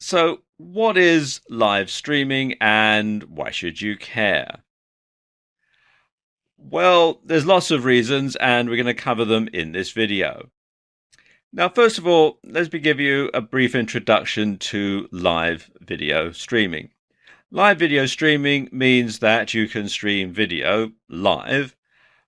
So, what is live streaming and why should you care? Well, there's lots of reasons, and we're going to cover them in this video. Now, first of all, let me give you a brief introduction to live video streaming. Live video streaming means that you can stream video live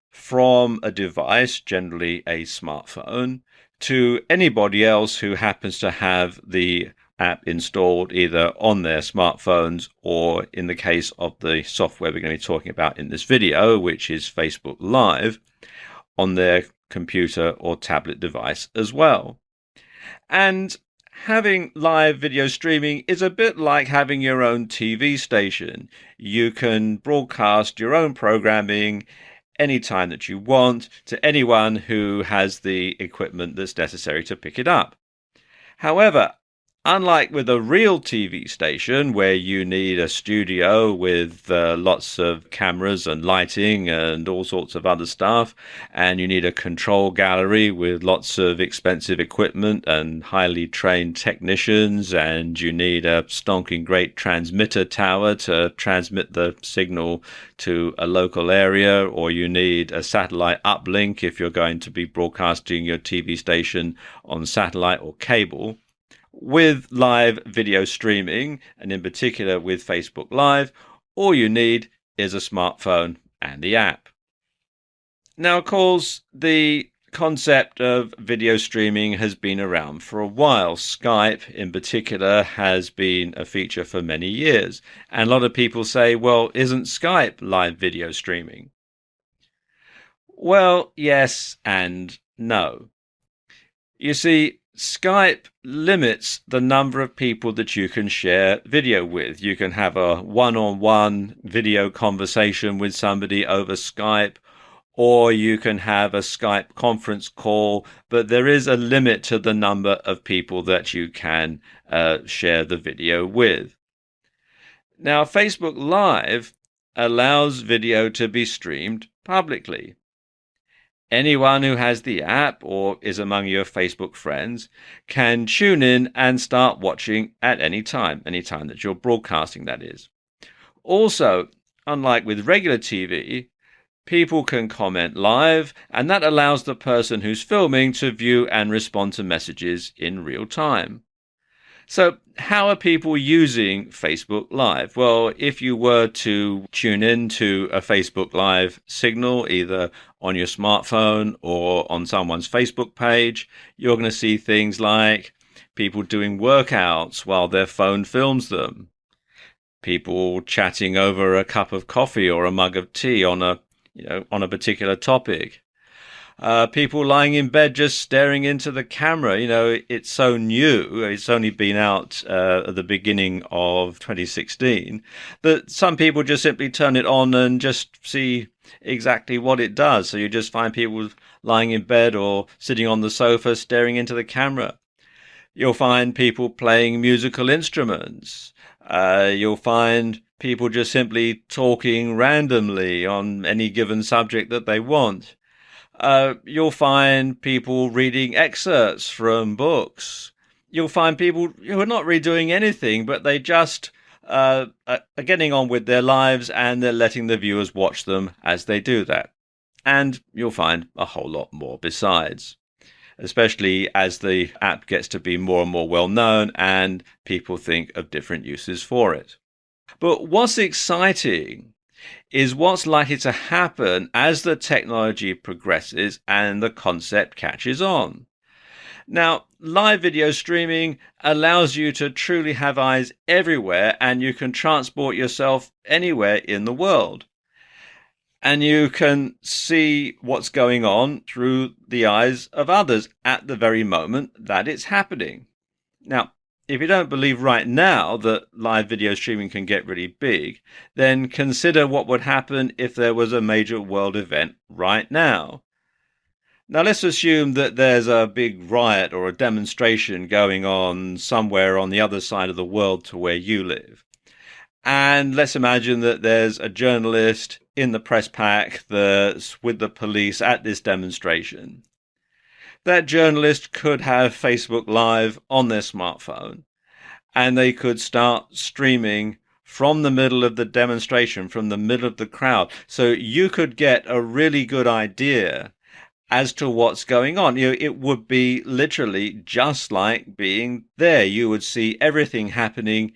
from a device, generally a smartphone, to anybody else who happens to have the app installed either on their smartphones or, in the case of the software we're going to be talking about in this video, which is Facebook Live, on their computer or tablet device as well. And having live video streaming is a bit like having your own TV station. You can broadcast your own programming anytime that you want to anyone who has the equipment that's necessary to pick it up. However, unlike with a real TV station where you need a studio with lots of cameras and lighting and all sorts of other stuff, and you need a control gallery with lots of expensive equipment and highly trained technicians, and you need a stonking great transmitter tower to transmit the signal to a local area, or you need a satellite uplink if you're going to be broadcasting your TV station on satellite or cable. With live video streaming, and in particular with Facebook Live, all you need is a smartphone and the app. Now, of course, the concept of video streaming has been around for a while. Skype, in particular, has been a feature for many years. And a lot of people say, well, isn't Skype live video streaming? Well, yes and no. You see, Skype limits the number of people that you can share video with. You can have a one-on-one video conversation with somebody over Skype, or you can have a Skype conference call, but there is a limit to the number of people that you can share the video with. Now, Facebook Live allows video to be streamed publicly. Anyone who has the app or is among your Facebook friends can tune in and start watching at any time that you're broadcasting, that is. Also, unlike with regular TV, people can comment live, and that allows the person who's filming to view and respond to messages in real time. So, how are people using Facebook Live? Well, if you were to tune in to a Facebook Live signal, either on your smartphone or on someone's Facebook page, you're going to see things like people doing workouts while their phone films them, people chatting over a cup of coffee or a mug of tea on a particular topic. People lying in bed just staring into the camera. It's so new. It's only been out at the beginning of 2016 that some people just simply turn it on and just see exactly what it does. So you just find people lying in bed or sitting on the sofa staring into the camera. You'll find people playing musical instruments. You'll find people just simply talking randomly on any given subject that they want. You'll find people reading excerpts from books. You'll find people who are not really doing anything, but they just are getting on with their lives, and they're letting the viewers watch them as they do that. And you'll find a whole lot more besides, especially as the app gets to be more and more well known and people think of different uses for it. But what's exciting is what's likely to happen as the technology progresses and the concept catches on. Now, live video streaming allows you to truly have eyes everywhere, and you can transport yourself anywhere in the world. And you can see what's going on through the eyes of others at the very moment that it's happening. Now, if you don't believe right now that live video streaming can get really big, then consider what would happen if there was a major world event right now. Now, let's assume that there's a big riot or a demonstration going on somewhere on the other side of the world to where you live. And let's imagine that there's a journalist in the press pack that's with the police at this demonstration. That journalist could have Facebook Live on their smartphone, and they could start streaming from the middle of the demonstration, from the middle of the crowd. So you could get a really good idea as to what's going on. It would be literally just like being there. You would see everything happening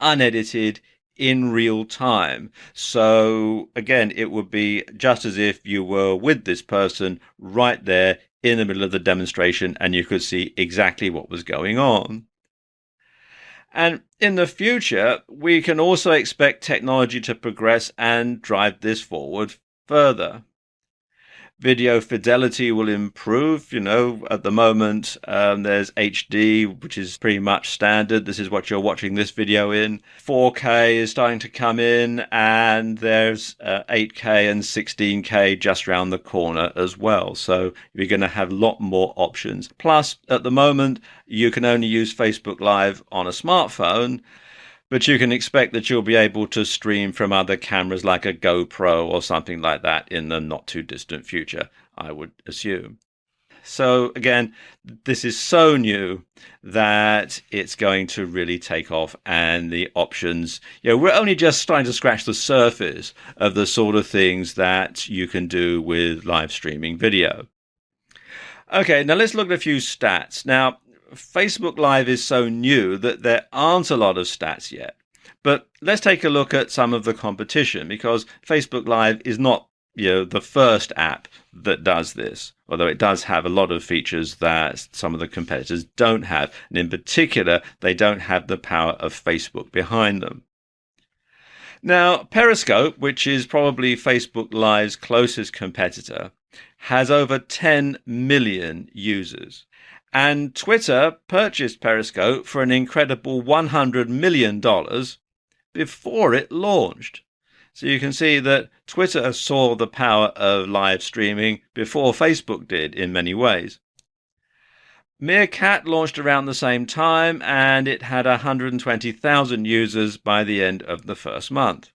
unedited in real time. So again, it would be just as if you were with this person right there in the middle of the demonstration, and you could see exactly what was going on. And in the future, we can also expect technology to progress and drive this forward further. Video fidelity will improve. At the moment, there's HD, which is pretty much standard. This is what you're watching this video in. 4K is starting to come in, and there's 8K and 16K just around the corner as well. So you're going to have a lot more options. Plus, at the moment, you can only use Facebook Live on a smartphone, but you can expect that you'll be able to stream from other cameras like a GoPro or something like that in the not too distant future, I would assume. So again, this is so new that it's going to really take off, and the options, we're only just starting to scratch the surface of the sort of things that you can do with live streaming video. Okay, now let's look at a few stats. Now, Facebook Live is so new that there aren't a lot of stats yet. But let's take a look at some of the competition, because Facebook Live is not, the first app that does this, although it does have a lot of features that some of the competitors don't have. And in particular, they don't have the power of Facebook behind them. Now, Periscope, which is probably Facebook Live's closest competitor, has over 10 million users. And Twitter purchased Periscope for an incredible $100 million before it launched. So you can see that Twitter saw the power of live streaming before Facebook did in many ways. Meerkat launched around the same time, and it had 120,000 users by the end of the first month.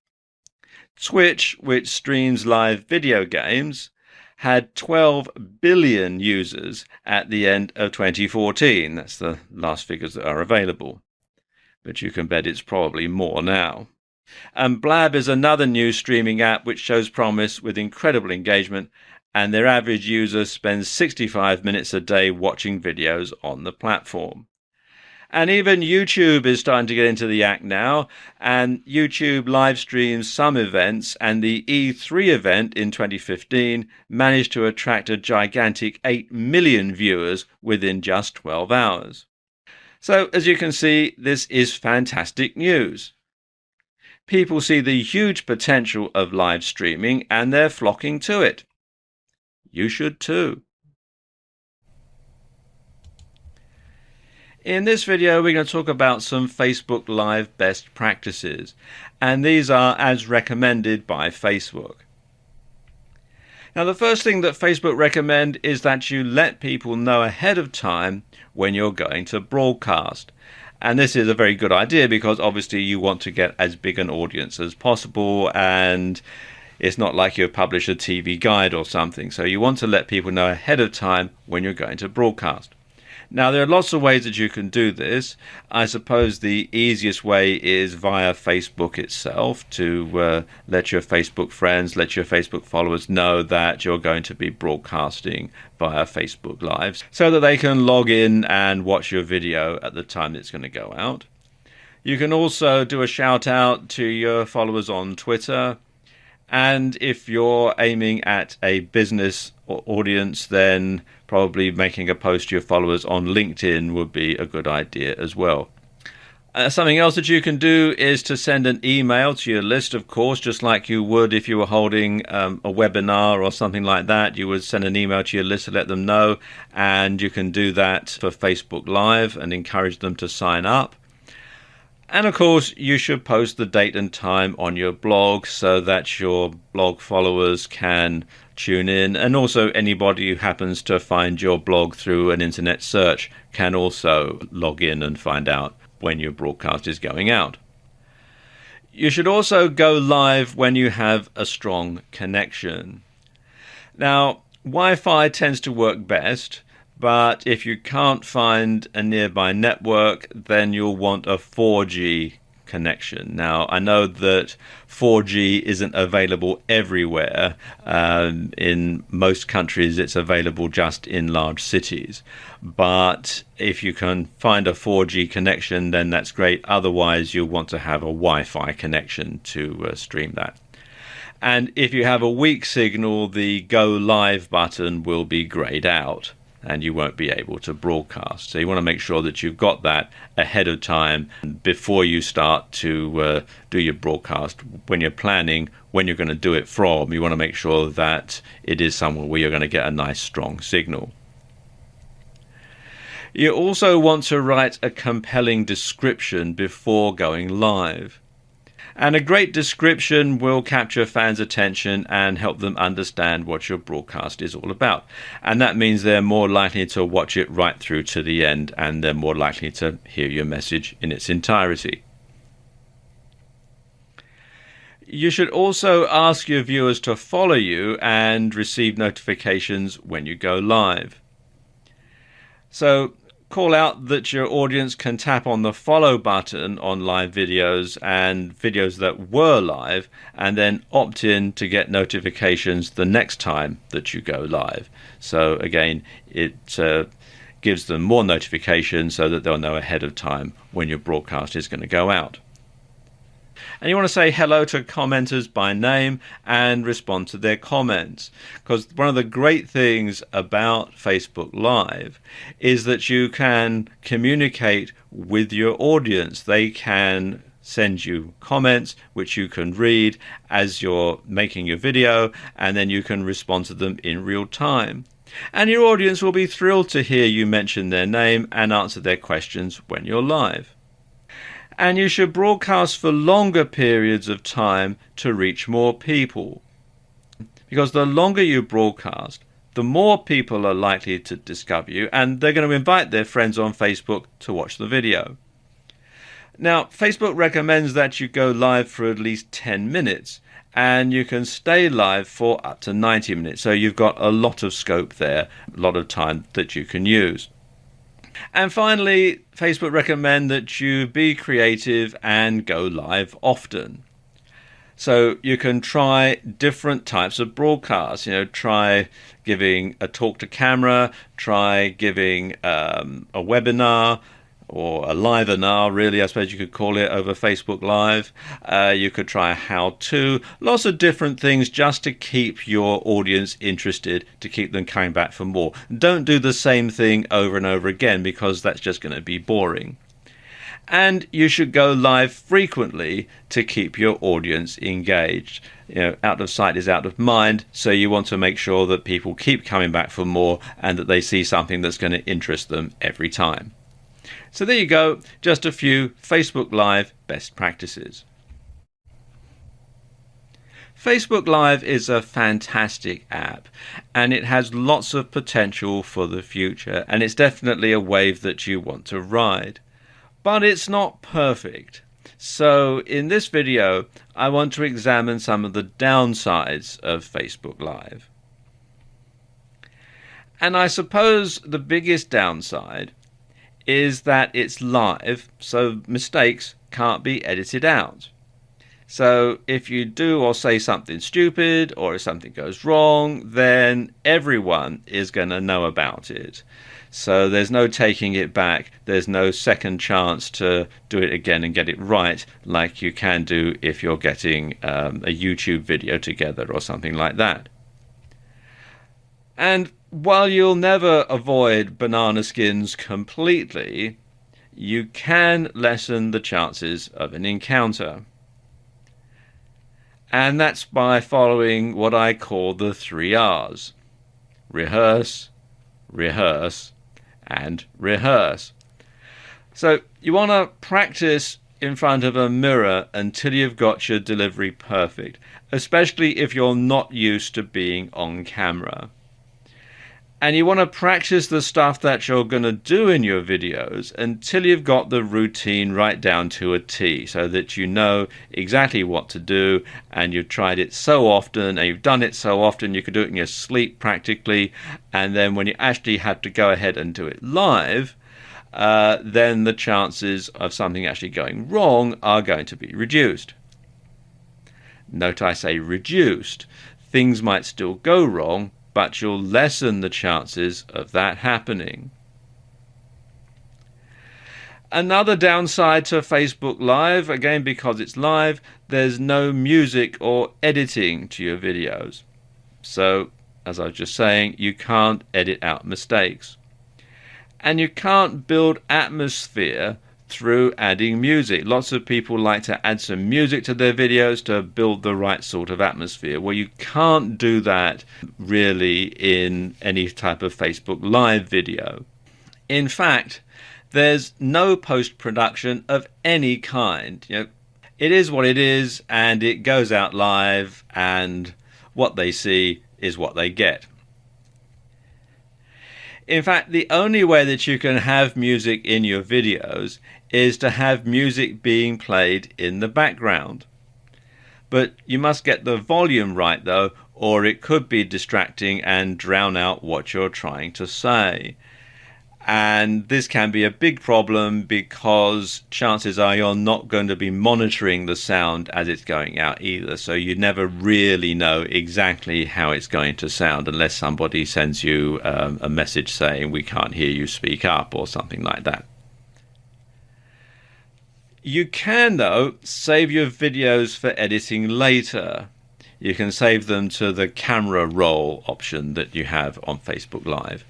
Twitch, which streams live video games, had 12 billion users at the end of 2014. That's the last figures that are available. But you can bet it's probably more now. And Blab is another new streaming app which shows promise with incredible engagement, and their average user spends 65 minutes a day watching videos on the platform. And even YouTube is starting to get into the act now, and YouTube live streams some events, and the E3 event in 2015 managed to attract a gigantic 8 million viewers within just 12 hours. So, as you can see, this is fantastic news. People see the huge potential of live streaming, and they're flocking to it. You should too. In this video, we're going to talk about some Facebook Live best practices, and these are as recommended by Facebook. Now, the first thing that Facebook recommend is that you let people know ahead of time when you're going to broadcast. And this is a very good idea because obviously you want to get as big an audience as possible, and it's not like you publish a TV guide or something. So you want to let people know ahead of time when you're going to broadcast. Now, there are lots of ways that you can do this. I suppose the easiest way is via Facebook itself, to let your Facebook friends, let your Facebook followers know that you're going to be broadcasting via Facebook Live, so that they can log in and watch your video at the time it's going to go out. You can also do a shout out to your followers on Twitter. And if you're aiming at a business audience, then probably making a post to your followers on LinkedIn would be a good idea as well. Something else that you can do is to send an email to your list, of course, just like you would if you were holding a webinar or something like that. You would send an email to your list to let them know, and you can do that for Facebook Live and encourage them to sign up. And of course, you should post the date and time on your blog so that your blog followers can tune in. And also anybody who happens to find your blog through an internet search can also log in and find out when your broadcast is going out. You should also go live when you have a strong connection. Now, Wi-Fi tends to work best, But if you can't find a nearby network, then you'll want a 4G connection. Now, I know that 4G isn't available everywhere. In most countries, it's available just in large cities. But if you can find a 4G connection, then that's great. Otherwise, you'll want to have a Wi-Fi connection to stream that. And if you have a weak signal, the Go Live button will be grayed out and you won't be able to broadcast. So you want to make sure that you've got that ahead of time before you start to do your broadcast. When you're planning when you're going to do it from, you want to make sure that it is somewhere where you're going to get a nice strong signal. You also want to write a compelling description before going live. And a great description will capture fans' attention and help them understand what your broadcast is all about. And that means they're more likely to watch it right through to the end, and they're more likely to hear your message in its entirety. You should also ask your viewers to follow you and receive notifications when you go live. So call out that your audience can tap on the follow button on live videos and videos that were live, and then opt in to get notifications the next time that you go live. So again, it gives them more notifications so that they'll know ahead of time when your broadcast is going to go out. And you want to say hello to commenters by name and respond to their comments. Because one of the great things about Facebook Live is that you can communicate with your audience. They can send you comments which you can read as you're making your video, and then you can respond to them in real time. And your audience will be thrilled to hear you mention their name and answer their questions when you're live. And you should broadcast for longer periods of time to reach more people. Because the longer you broadcast, the more people are likely to discover you, and they're going to invite their friends on Facebook to watch the video. Now, Facebook recommends that you go live for at least 10 minutes, and you can stay live for up to 90 minutes. So you've got a lot of scope there, a lot of time that you can use. And finally, Facebook recommend that you be creative and go live often. So you can try different types of broadcasts. Try giving a talk to camera, try giving a webinar, or a live-inar, really, I suppose you could call it, over Facebook Live. You could try a how-to. Lots of different things just to keep your audience interested, to keep them coming back for more. Don't do the same thing over and over again, because that's just going to be boring. And you should go live frequently to keep your audience engaged. Out of sight is out of mind, so you want to make sure that people keep coming back for more and that they see something that's going to interest them every time. So there you go, just a few Facebook Live best practices. Facebook Live is a fantastic app, and it has lots of potential for the future, and it's definitely a wave that you want to ride. But it's not perfect. So in this video, I want to examine some of the downsides of Facebook Live. And I suppose the biggest downside is that it's live, so mistakes can't be edited out. So if you do or say something stupid, or if something goes wrong, then everyone is going to know about it. So there's no taking it back. There's no second chance to do it again and get it right, like you can do if you're getting a YouTube video together or something like that. And while you'll never avoid banana skins completely, you can lessen the chances of an encounter. And that's by following what I call the 3 R's. Rehearse, rehearse, and rehearse. So you want to practice in front of a mirror until you've got your delivery perfect, especially if you're not used to being on camera. And you want to practice the stuff that you're going to do in your videos until you've got the routine right down to a T, so that you know exactly what to do, and you've tried it so often and you've done it so often you could do it in your sleep practically, and then when you actually have to go ahead and do it live, then the chances of something actually going wrong are going to be reduced. Note I say reduced. Things might still go wrong, but you'll lessen the chances of that happening. Another downside to Facebook Live, again because it's live, there's no music or editing to your videos. So, as I was just saying, you can't edit out mistakes. And you can't build atmosphere through adding music. Lots of people like to add some music to their videos to build the right sort of atmosphere. Well, you can't do that really in any type of Facebook Live video. In fact, there's no post-production of any kind. It is what it is, and it goes out live, and what they see is what they get. In fact, the only way that you can have music in your videos is to have music being played in the background. But you must get the volume right though, or it could be distracting and drown out what you're trying to say. And this can be a big problem because chances are you're not going to be monitoring the sound as it's going out either. So you never really know exactly how it's going to sound unless somebody sends you a message saying we can't hear you, speak up, or something like that. You can, though, save your videos for editing later. You can save them to the camera roll option that you have on Facebook Live.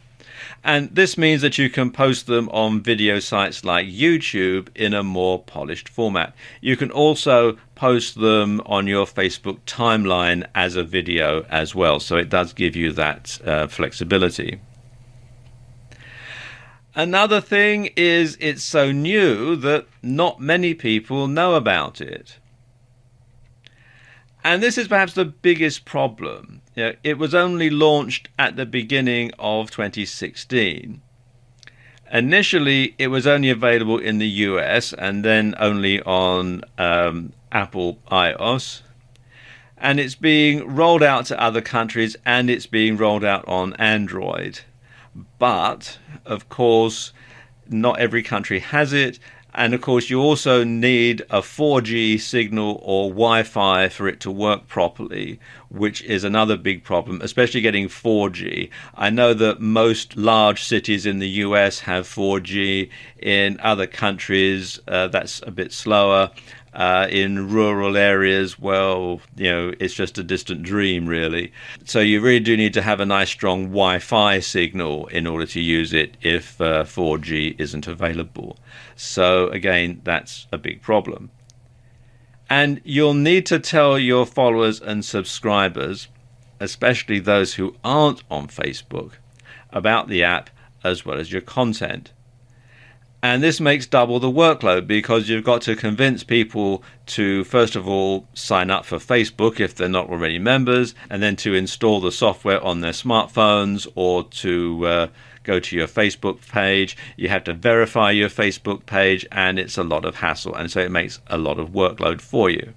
And this means that you can post them on video sites like YouTube in a more polished format. You can also post them on your Facebook timeline as a video as well. So it does give you that flexibility. Another thing is it's so new that not many people know about it. And this is perhaps the biggest problem. It was only launched at the beginning of 2016. Initially, it was only available in the US and then only on Apple iOS. And it's being rolled out to other countries, and it's being rolled out on Android. But, of course, not every country has it. And of course, you also need a 4G signal or Wi-Fi for it to work properly, which is another big problem, especially getting 4G. I know that most large cities in the US have 4G. In other countries, that's a bit slower. In rural areas, well, it's just a distant dream, really. So you really do need to have a nice strong Wi-Fi signal in order to use it if 4G isn't available. So again, that's a big problem. And you'll need to tell your followers and subscribers, especially those who aren't on Facebook, about the app as well as your content. And this makes double the workload because you've got to convince people to, first of all, sign up for Facebook if they're not already members, and then to install the software on their smartphones or to go to your Facebook page. You have to verify your Facebook page, and it's a lot of hassle. And so it makes a lot of workload for you.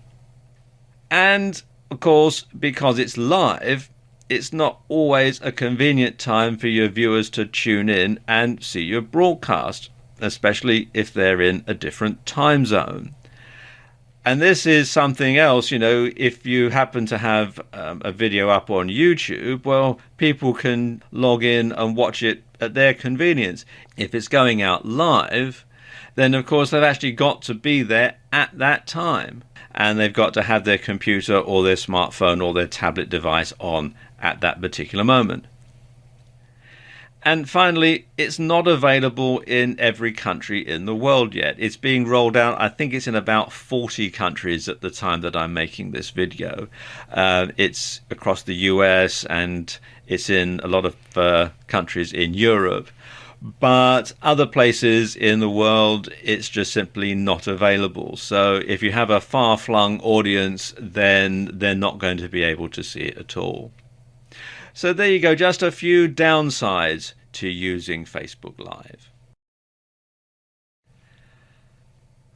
And, of course, because it's live, it's not always a convenient time for your viewers to tune in and see your broadcast, especially if they're in a different time zone. And this is something else, if you happen to have a video up on YouTube, well, people can log in and watch it at their convenience. If it's going out live, then of course they've actually got to be there at that time. And they've got to have their computer or their smartphone or their tablet device on at that particular moment. And finally, it's not available in every country in the world yet. It's being rolled out, I think it's in about 40 countries at the time that I'm making this video. It's across the US and it's in a lot of countries in Europe. But other places in the world, it's just simply not available. So if you have a far-flung audience, then they're not going to be able to see it at all. So there you go, just a few downsides to using Facebook Live.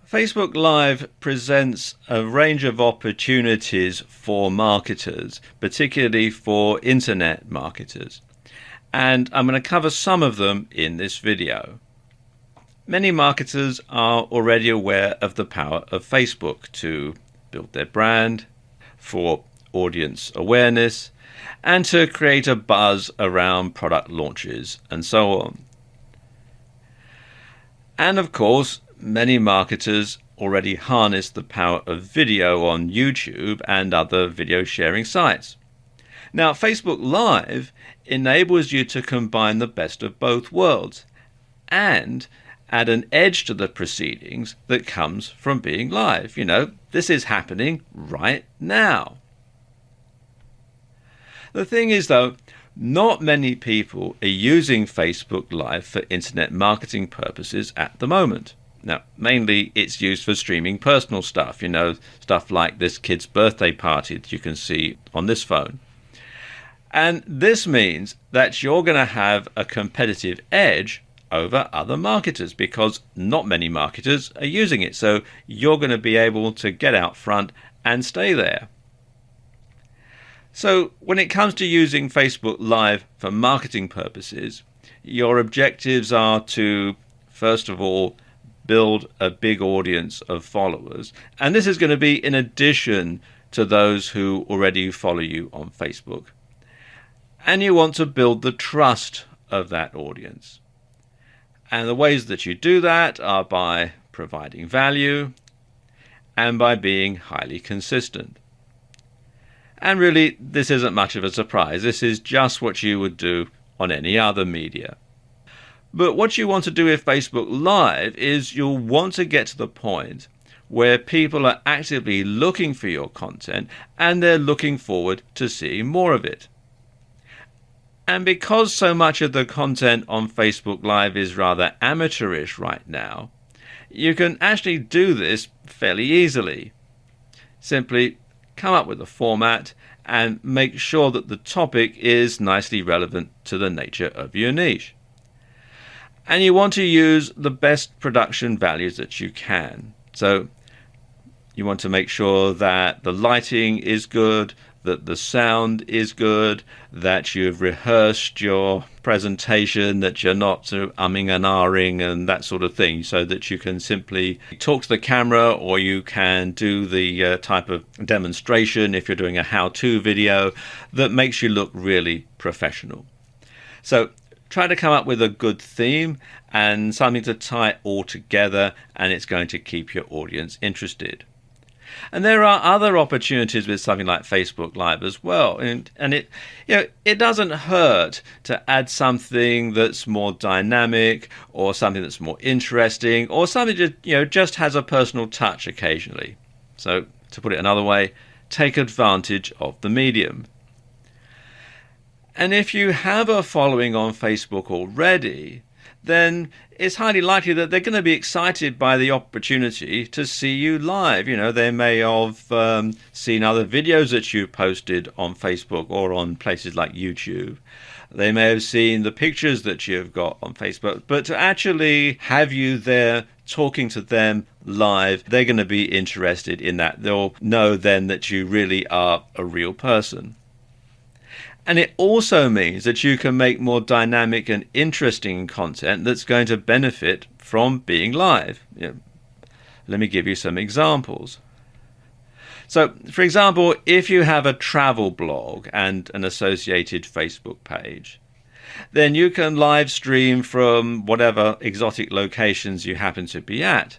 Facebook Live presents a range of opportunities for marketers, particularly for internet marketers. And I'm going to cover some of them in this video. Many marketers are already aware of the power of Facebook to build their brand, for audience awareness, and to create a buzz around product launches and so on. And of course, many marketers already harness the power of video on YouTube and other video sharing sites. Now, Facebook Live enables you to combine the best of both worlds and add an edge to the proceedings that comes from being live. You know, this is happening right now. The thing is, though, not many people are using Facebook Live for internet marketing purposes at the moment. Now, mainly it's used for streaming personal stuff, you know, stuff like this kid's birthday party that you can see on this phone. And this means that you're going to have a competitive edge over other marketers because not many marketers are using it. So you're going to be able to get out front and stay there. So when it comes to using Facebook Live for marketing purposes, your objectives are to, first of all, build a big audience of followers. And this is going to be in addition to those who already follow you on Facebook. And you want to build the trust of that audience. And the ways that you do that are by providing value and by being highly consistent. And really, this isn't much of a surprise. This is just what you would do on any other media. But what you want to do with Facebook Live is you'll want to get to the point where people are actively looking for your content and they're looking forward to seeing more of it. And because so much of the content on Facebook Live is rather amateurish right now, you can actually do this fairly easily. Simply come up with a format and make sure that the topic is nicely relevant to the nature of your niche. And you want to use the best production values that you can. So you want to make sure that the lighting is good, that the sound is good, that you've rehearsed your presentation, that you're not sort of umming and ahhing and that sort of thing, so that you can simply talk to the camera, or you can do the type of demonstration if you're doing a how-to video that makes you look really professional. So try to come up with a good theme and something to tie it all together, and it's going to keep your audience interested. And there are other opportunities with something like Facebook Live as well. And it doesn't hurt to add something that's more dynamic, or something that's more interesting, or something that just has a personal touch occasionally. So to put it another way, take advantage of the medium. And if you have a following on Facebook already, then it's highly likely that they're going to be excited by the opportunity to see you live. You know, they may have seen other videos that you posted on Facebook or on places like YouTube. They may have seen the pictures that you've got on Facebook. But to actually have you there talking to them live, they're going to be interested in that. They'll know then that you really are a real person. And it also means that you can make more dynamic and interesting content that's going to benefit from being live. Let me give you some examples. So, for example, if you have a travel blog and an associated Facebook page, then you can live stream from whatever exotic locations you happen to be at.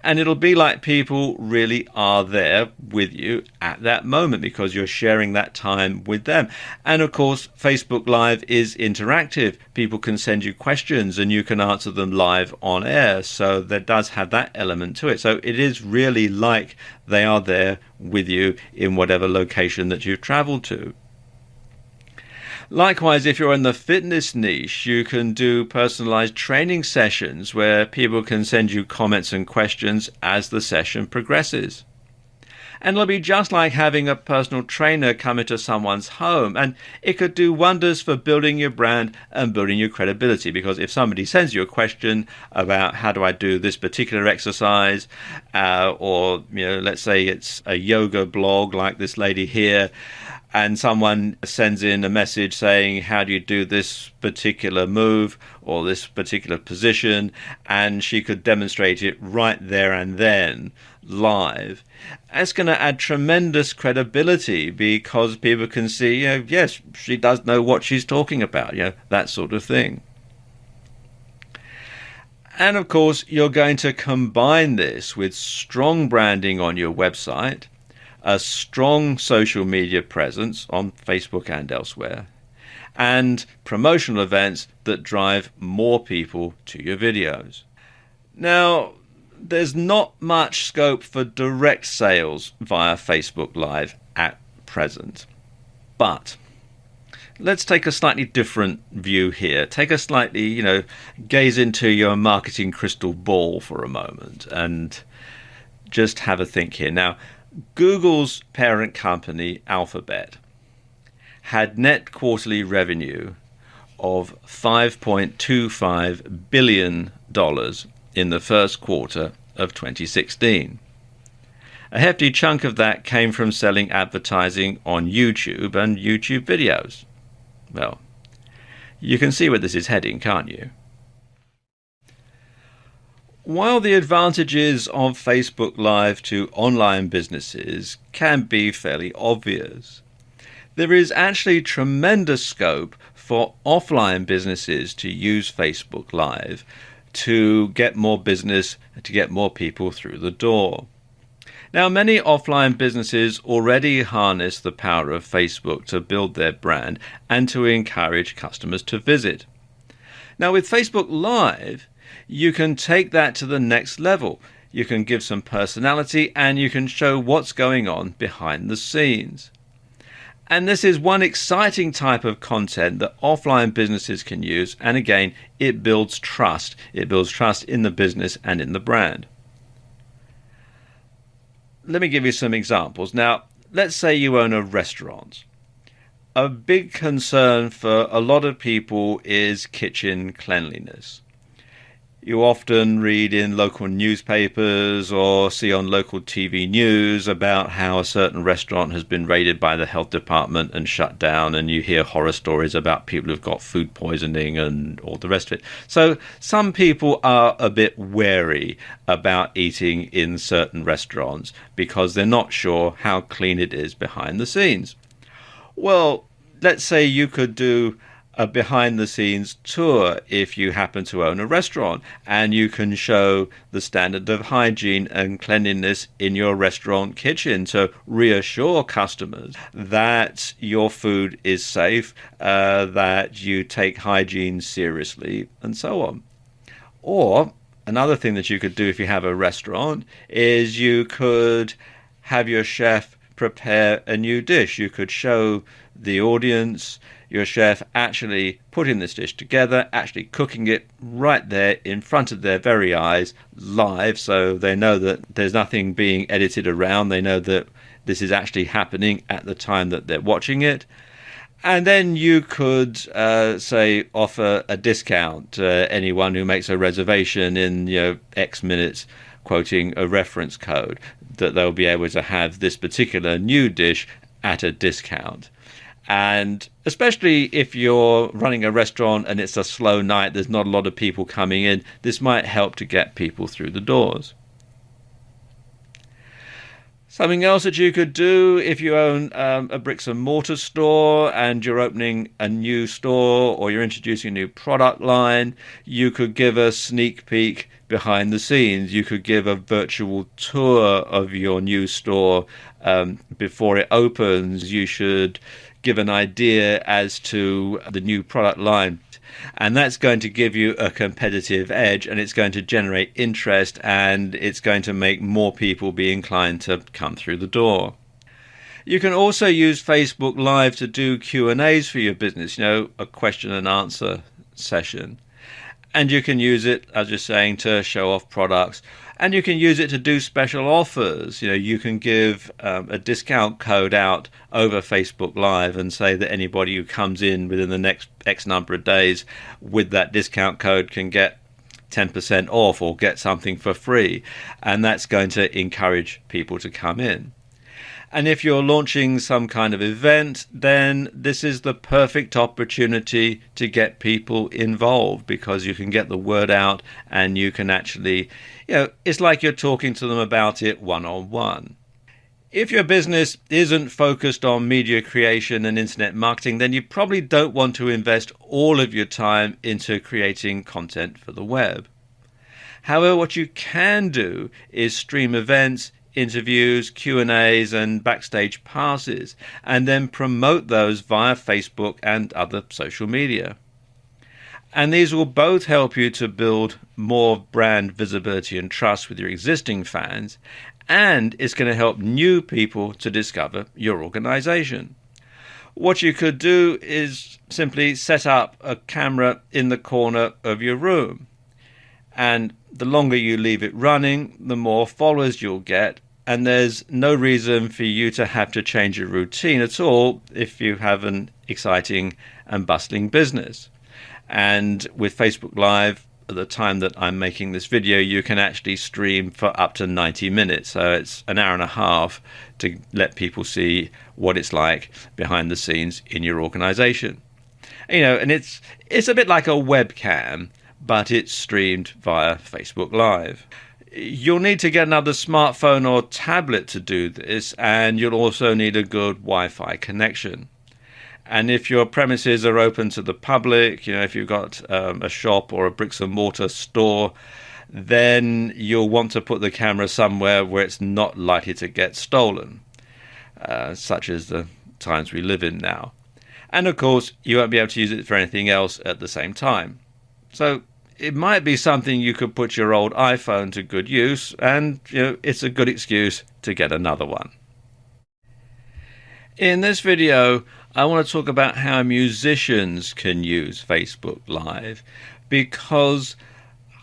And it'll be like people really are there with you at that moment because you're sharing that time with them. And of course, Facebook Live is interactive. People can send you questions and you can answer them live on air. So there does have that element to it. So it is really like they are there with you in whatever location that you've traveled to. Likewise, if you're in the fitness niche, you can do personalized training sessions where people can send you comments and questions as the session progresses. And it'll be just like having a personal trainer come into someone's home. And it could do wonders for building your brand and building your credibility. Because if somebody sends you a question about how do I do this particular exercise, or let's say it's a yoga blog like this lady here, and someone sends in a message saying, how do you do this particular move or this particular position? And she could demonstrate it right there and then, live. It's going to add tremendous credibility because people can see, yes, she does know what she's talking about, that sort of thing. And of course, you're going to combine this with strong branding on your website, a strong social media presence on Facebook and elsewhere, and promotional events that drive more people to your videos. Now, there's not much scope for direct sales via Facebook Live at present, but let's take a slightly different view here. Take a slightly, gaze into your marketing crystal ball for a moment and just have a think here. Now, Google's parent company, Alphabet, had net quarterly revenue of $5.25 billion in the first quarter of 2016. A hefty chunk of that came from selling advertising on YouTube and YouTube videos. Well, you can see where this is heading, can't you? While the advantages of Facebook Live to online businesses can be fairly obvious, there is actually tremendous scope for offline businesses to use Facebook Live to get more business, to get more people through the door. Now, many offline businesses already harness the power of Facebook to build their brand and to encourage customers to visit. Now, with Facebook Live, you can take that to the next level. You can give some personality and you can show what's going on behind the scenes. And this is one exciting type of content that offline businesses can use. And again, it builds trust. It builds trust in the business and in the brand. Let me give you some examples. Now, let's say you own a restaurant. A big concern for a lot of people is kitchen cleanliness. You often read in local newspapers or see on local TV news about how a certain restaurant has been raided by the health department and shut down, and you hear horror stories about people who've got food poisoning and all the rest of it. So some people are a bit wary about eating in certain restaurants because they're not sure how clean it is behind the scenes. Well, let's say you could do a behind-the-scenes tour if you happen to own a restaurant, and you can show the standard of hygiene and cleanliness in your restaurant kitchen to reassure customers that your food is safe, that you take hygiene seriously, and so on. Or another thing that you could do if you have a restaurant is you could have your chef prepare a new dish. You could show the audience your chef actually putting this dish together, actually cooking it right there in front of their very eyes, live, so they know that there's nothing being edited around. They know that this is actually happening at the time that they're watching it. And then you could, say, offer a discount to anyone who makes a reservation in X minutes, quoting a reference code, that they'll be able to have this particular new dish at a discount. And especially if you're running a restaurant and it's a slow night, there's not a lot of people coming in, this might help to get people through the doors. Something else that you could do if you own a bricks and mortar store and you're opening a new store or you're introducing a new product line, you could give a sneak peek behind the scenes. You could give a virtual tour of your new store before it opens. You should give an idea as to the new product line. And that's going to give you a competitive edge, and it's going to generate interest, and it's going to make more people be inclined to come through the door. You can also use Facebook Live to do Q&As for your business, a question and answer session. And you can use it, as you're saying, to show off products. And you can use it to do special offers. You can give a discount code out over Facebook Live and say that anybody who comes in within the next X number of days with that discount code can get 10% off or get something for free. And that's going to encourage people to come in. And if you're launching some kind of event, then this is the perfect opportunity to get people involved, because you can get the word out and you can actually, it's like you're talking to them about it one-on-one. If your business isn't focused on media creation and internet marketing, then you probably don't want to invest all of your time into creating content for the web. However, what you can do is stream events, interviews, Q&As and backstage passes, and then promote those via Facebook and other social media. And these will both help you to build more brand visibility and trust with your existing fans, and it's going to help new people to discover your organization. What you could do is simply set up a camera in the corner of your room, and the longer you leave it running, the more followers you'll get, and there's no reason for you to have to change your routine at all if you have an exciting and bustling business. And with Facebook Live, at the time that I'm making this video, you can actually stream for up to 90 minutes. So it's an hour and a half to let people see what it's like behind the scenes in your organization. And it's a bit like a webcam, but it's streamed via Facebook Live. You'll need to get another smartphone or tablet to do this, and you'll also need a good Wi-Fi connection. And if your premises are open to the public, if you've got a shop or a bricks and mortar store, then you'll want to put the camera somewhere where it's not likely to get stolen, such as the times we live in now. And of course, you won't be able to use it for anything else at the same time. So it might be something you could put your old iPhone to good use, and it's a good excuse to get another one. In this video, I want to talk about how musicians can use Facebook Live, because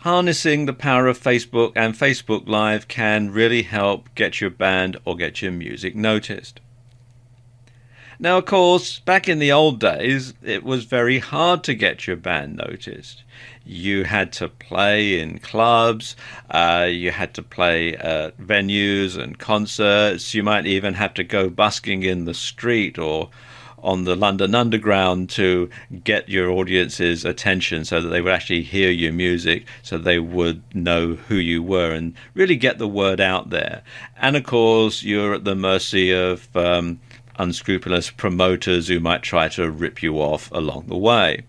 harnessing the power of Facebook and Facebook Live can really help get your band or get your music noticed. Now, of course, back in the old days, it was very hard to get your band noticed. You had to play in clubs, you had to play at venues and concerts, you might even have to go busking in the street or on the London Underground to get your audience's attention so that they would actually hear your music, so they would know who you were and really get the word out there. And of course, you're at the mercy of unscrupulous promoters who might try to rip you off along the way.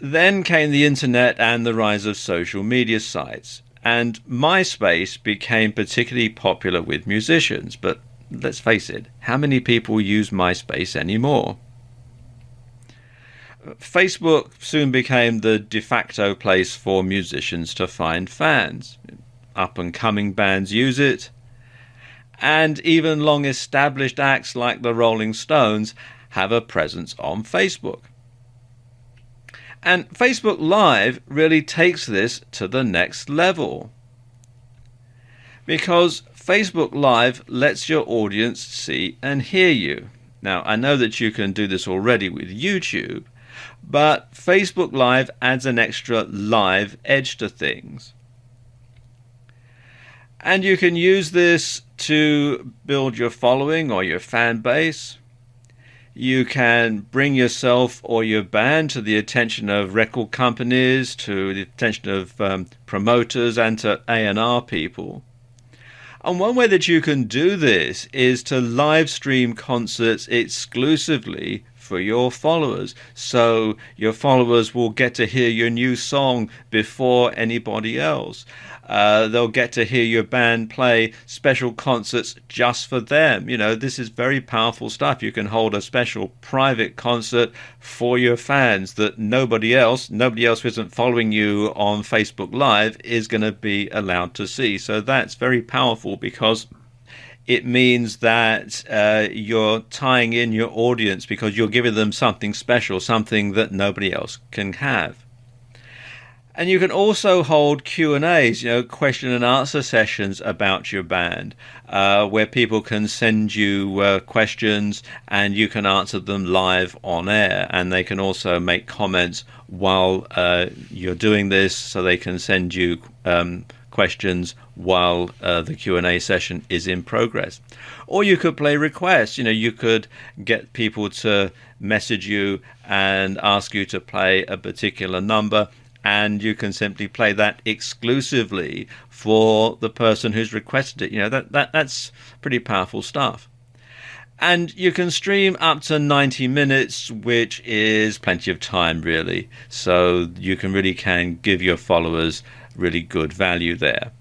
Then came the internet and the rise of social media sites, and MySpace became particularly popular with musicians. But let's face it, how many people use MySpace anymore? Facebook soon became the de facto place for musicians to find fans. Up-and-coming bands use it, and even long-established acts like the Rolling Stones have a presence on Facebook. And Facebook Live really takes this to the next level, because Facebook Live lets your audience see and hear you. Now, I know that you can do this already with YouTube, but Facebook Live adds an extra live edge to things. And you can use this to build your following or your fan base. You can bring yourself or your band to the attention of record companies, to the attention of promoters and to A&R people. And one way that you can do this is to live stream concerts exclusively for your followers. So your followers will get to hear your new song before anybody else. They'll get to hear your band play special concerts just for them. This is very powerful stuff. You can hold a special private concert for your fans that nobody else who isn't following you on Facebook Live is going to be allowed to see. So that's very powerful, because it means that you're tying in your audience, because you're giving them something special, something that nobody else can have. And you can also hold Q&As, question and answer sessions about your band, where people can send you questions and you can answer them live on air. And they can also make comments while you're doing this, so they can send you questions while the Q&A session is in progress. Or you could play requests. You could get people to message you and ask you to play a particular number, and you can simply play that exclusively for the person who's requested it. That's pretty powerful stuff. And you can stream up to 90 minutes, which is plenty of time, really. So you can give your followers really good value there.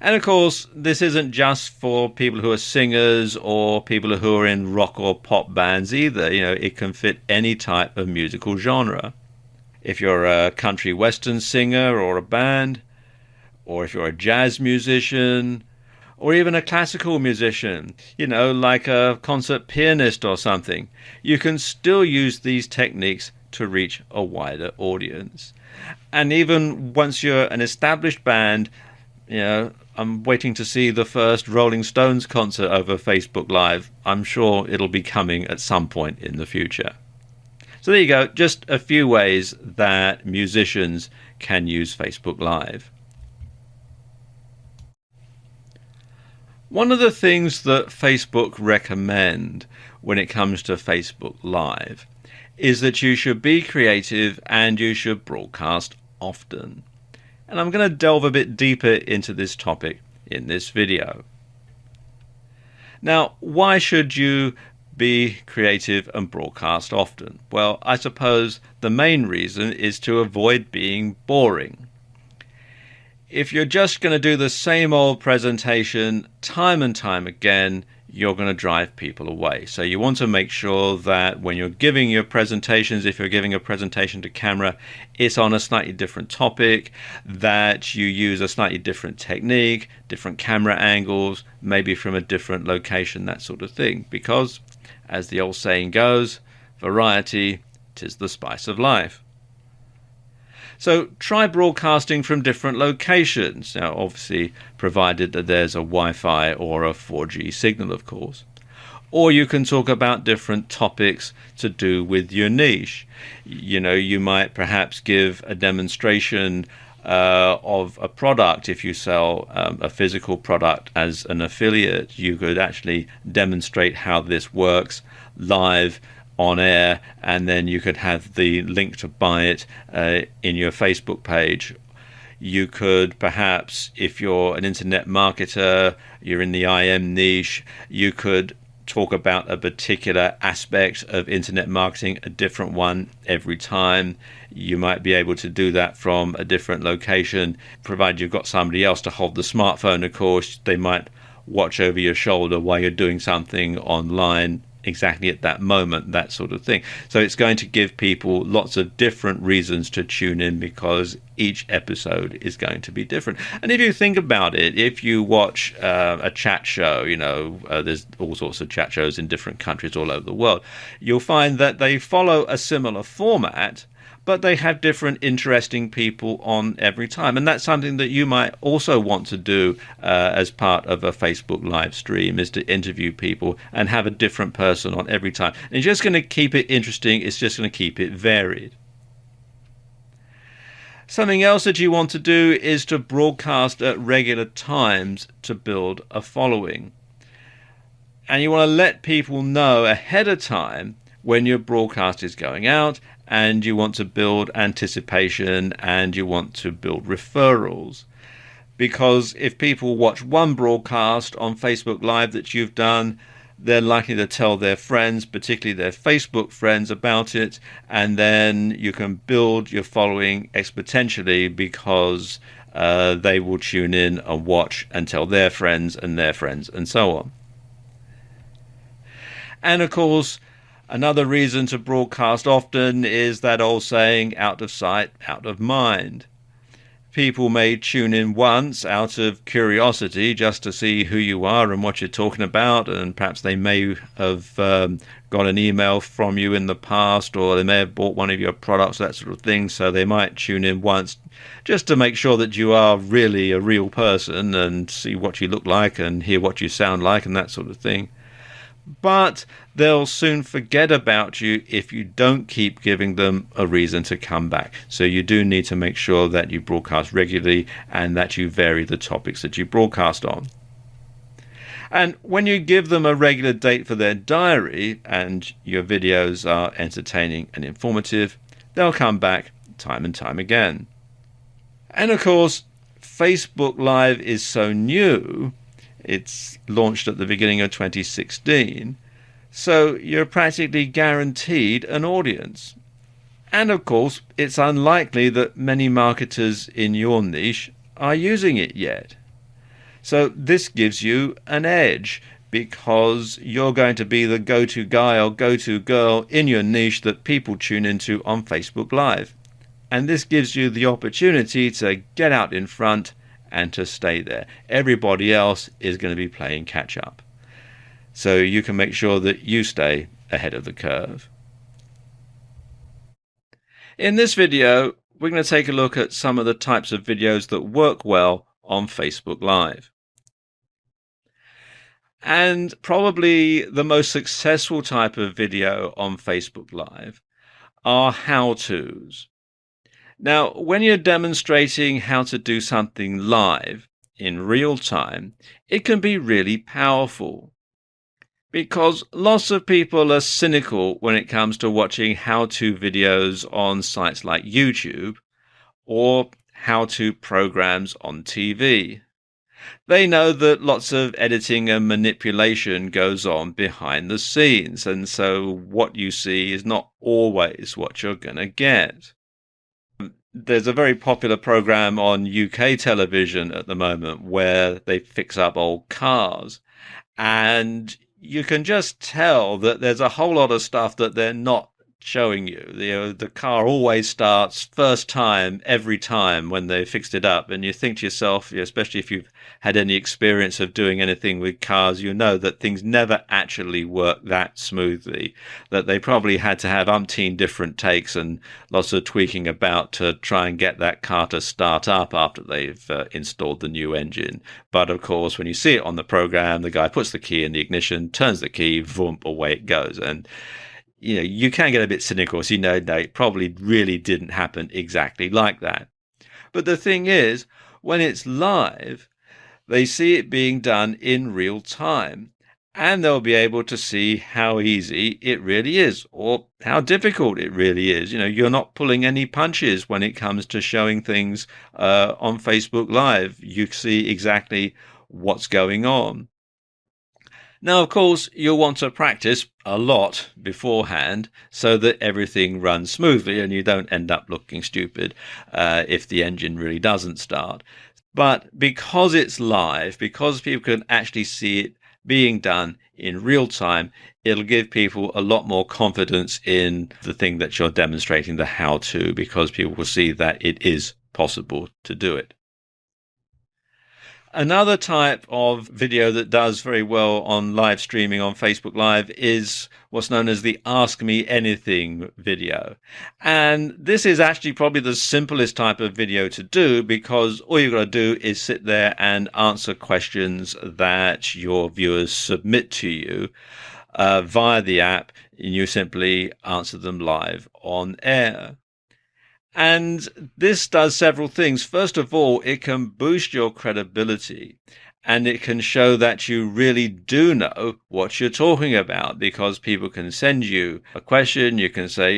And of course, this isn't just for people who are singers or people who are in rock or pop bands either. It can fit any type of musical genre. If you're a country western singer or a band, or if you're a jazz musician, or even a classical musician, like a concert pianist or something, you can still use these techniques to reach a wider audience. And even once you're an established band, I'm waiting to see the first Rolling Stones concert over Facebook Live. I'm sure it'll be coming at some point in the future. So there you go, just a few ways that musicians can use Facebook Live. One of the things that Facebook recommend when it comes to Facebook Live is that you should be creative and you should broadcast often. And I'm going to delve a bit deeper into this topic in this video. Now, why should you be creative and broadcast often? Well, I suppose the main reason is to avoid being boring. If you're just going to do the same old presentation time and time again, you're going to drive people away. So you want to make sure that when you're giving your presentations, if you're giving a presentation to camera, it's on a slightly different topic, that you use a slightly different technique, different camera angles, maybe from a different location, that sort of thing. Because, as the old saying goes, variety 'tis the spice of life. So try broadcasting from different locations. Now, obviously, provided that there's a Wi-Fi or a 4G signal, of course. Or you can talk about different topics to do with your niche. You might perhaps give a demonstration of a product. If you sell a physical product as an affiliate, you could actually demonstrate how this works live on air, and then you could have the link to buy it in your Facebook page. You could perhaps, if you're an internet marketer, you're in the IM niche, you could talk about a particular aspect of internet marketing, a different one every time. You might be able to do that from a different location, provided you've got somebody else to hold the smartphone. Of course, they might watch over your shoulder while you're doing something online exactly at that moment, that sort of thing. So it's going to give people lots of different reasons to tune in, because each episode is going to be different. And if you think about it, if you watch a chat show, there's all sorts of chat shows in different countries all over the world, you'll find that they follow a similar format, but they have different interesting people on every time. And that's something that you might also want to do as part of a Facebook live stream, is to interview people and have a different person on every time. And it's just going to keep it interesting. It's just going to keep it varied. Something else that you want to do is to broadcast at regular times to build a following. And you want to let people know ahead of time when your broadcast is going out, and you want to build anticipation and you want to build referrals. Because if people watch one broadcast on Facebook Live that you've done, they're likely to tell their friends, particularly their Facebook friends, about it, and then you can build your following exponentially, because they will tune in and watch and tell their friends and so on. And of course, another reason to broadcast often is that old saying, out of sight, out of mind. People may tune in once out of curiosity just to see who you are and what you're talking about, and perhaps they may have got an email from you in the past, or they may have bought one of your products, that sort of thing. So they might tune in once just to make sure that you are really a real person and see what you look like and hear what you sound like and that sort of thing. But they'll soon forget about you if you don't keep giving them a reason to come back. So you do need to make sure that you broadcast regularly and that you vary the topics that you broadcast on. And when you give them a regular date for their diary and your videos are entertaining and informative, they'll come back time and time again. And of course, Facebook Live is so new. It's launched at the beginning of 2016, so you're practically guaranteed an audience. And of course, it's unlikely that many marketers in your niche are using it yet. So this gives you an edge because you're going to be the go-to guy or go-to girl in your niche that people tune into on Facebook Live. And this gives you the opportunity to get out in front and to stay there. Everybody else is going to be playing catch up. So you can make sure that you stay ahead of the curve. In this video, we're going to take a look at some of the types of videos that work well on Facebook Live. And probably the most successful type of video on Facebook Live are how-tos. Now, when you're demonstrating how to do something live in real time, it can be really powerful because lots of people are cynical when it comes to watching how-to videos on sites like YouTube or how-to programs on TV. They know that lots of editing and manipulation goes on behind the scenes, and so what you see is not always what you're going to get. There's a very popular program on UK television at the moment where they fix up old cars, and you can just tell that there's a whole lot of stuff that they're not showing you. The car always starts first time every time when they fixed it up, and you think to yourself, especially if you've had any experience of doing anything with cars, you know that things never actually work that smoothly, that they probably had to have umpteen different takes and lots of tweaking about to try and get that car to start up after they've installed the new engine. But of course, when you see it on the program, the guy puts the key in the ignition, turns the key, boom, away it goes. And you can get a bit cynical, so no, it probably really didn't happen exactly like that. But the thing is, when it's live, they see it being done in real time, and they'll be able to see how easy it really is, or how difficult it really is. You're not pulling any punches when it comes to showing things on Facebook Live. You see exactly what's going on. Now, of course, you'll want to practice a lot beforehand so that everything runs smoothly and you don't end up looking stupid if the engine really doesn't start. But because it's live, because people can actually see it being done in real time, it'll give people a lot more confidence in the thing that you're demonstrating, the how-to, because people will see that it is possible to do it. Another type of video that does very well on live streaming on Facebook Live is what's known as the Ask Me Anything video. And this is actually probably the simplest type of video to do because all you've got to do is sit there and answer questions that your viewers submit to you via the app, and you simply answer them live on air. And this does several things. First of all, it can boost your credibility and it can show that you really do know what you're talking about because people can send you a question. You can say,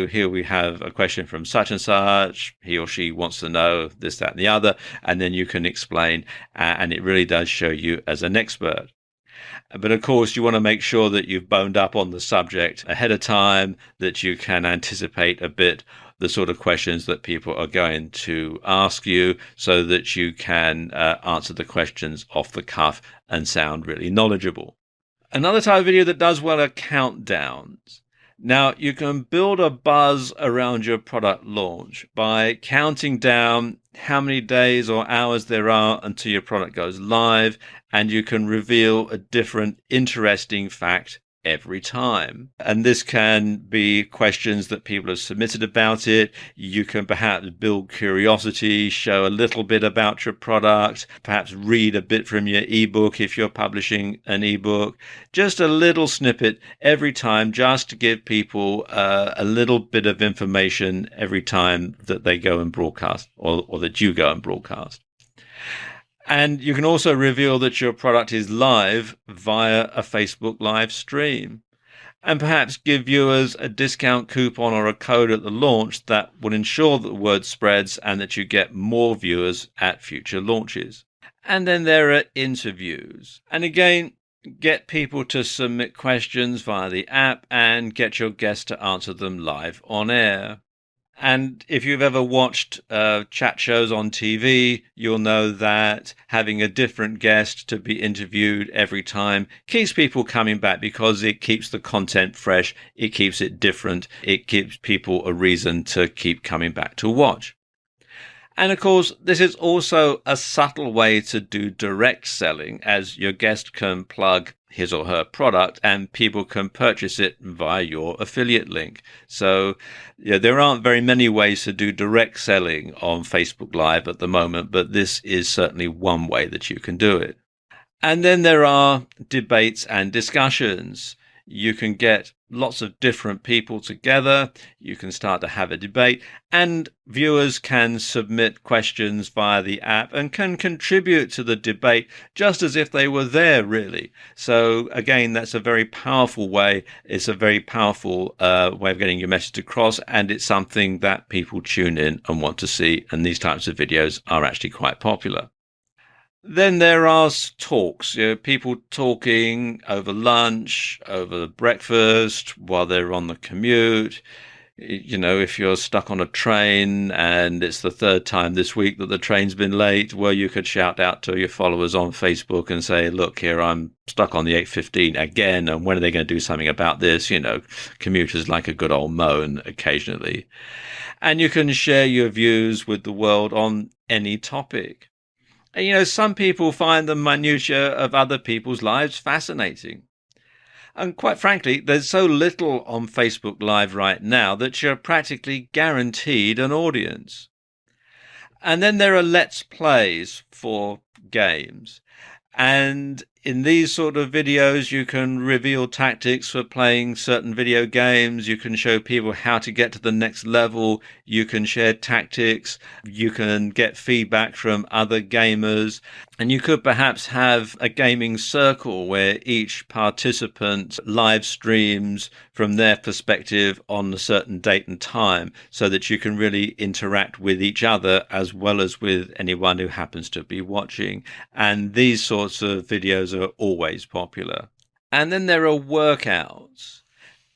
here we have a question from such and such. He or she wants to know this, that, and the other. And then you can explain, and it really does show you as an expert. But of course, you want to make sure that you've boned up on the subject ahead of time, that you can anticipate a bit the sort of questions that people are going to ask you so that you can answer the questions off the cuff and sound really knowledgeable. Another type of video that does well are countdowns. Now, you can build a buzz around your product launch by counting down how many days or hours there are until your product goes live, and you can reveal a different interesting fact every time. And this can be questions that people have submitted about it. You can perhaps build curiosity, show a little bit about your product, perhaps read a bit from your ebook if you're publishing an ebook. Just a little snippet every time, just to give people a little bit of information every time that they go and broadcast, or that you go and broadcast. And you can also reveal that your product is live via a Facebook live stream, and perhaps give viewers a discount coupon or a code at the launch that will ensure that the word spreads and that you get more viewers at future launches. And then there are interviews. And again, get people to submit questions via the app and get your guests to answer them live on air. And if you've ever watched chat shows on TV, you'll know that having a different guest to be interviewed every time keeps people coming back, because it keeps the content fresh, it keeps it different, it gives people a reason to keep coming back to watch. And of course, this is also a subtle way to do direct selling, as your guest can plug his or her product and people can purchase it via your affiliate link. So there aren't very many ways to do direct selling on Facebook Live at the moment, but this is certainly one way that you can do it. And then there are debates and discussions. You can get lots of different people together. You can start to have a debate, and viewers can submit questions via the app and can contribute to the debate just as if they were there, really. So again, that's a very powerful way. It's a very powerful way of getting your message across, and it's something that people tune in and want to see. And these types of videos are actually quite popular. Then there are talks, people talking over lunch, over breakfast, while they're on the commute. If you're stuck on a train and it's the third time this week that the train's been late, well, you could shout out to your followers on Facebook and say, look, here, I'm stuck on the 8:15 again, and when are they going to do something about this? Commuters like a good old moan occasionally. And you can share your views with the world on any topic. Some people find the minutiae of other people's lives fascinating. And quite frankly, there's so little on Facebook Live right now that you're practically guaranteed an audience. And then there are Let's Plays for games. And in these sort of videos, you can reveal tactics for playing certain video games. You can show people how to get to the next level. You can share tactics. You can get feedback from other gamers. And you could perhaps have a gaming circle where each participant live streams from their perspective on a certain date and time, so that you can really interact with each other as well as with anyone who happens to be watching. And these sorts of videos are always popular. And then there are workouts.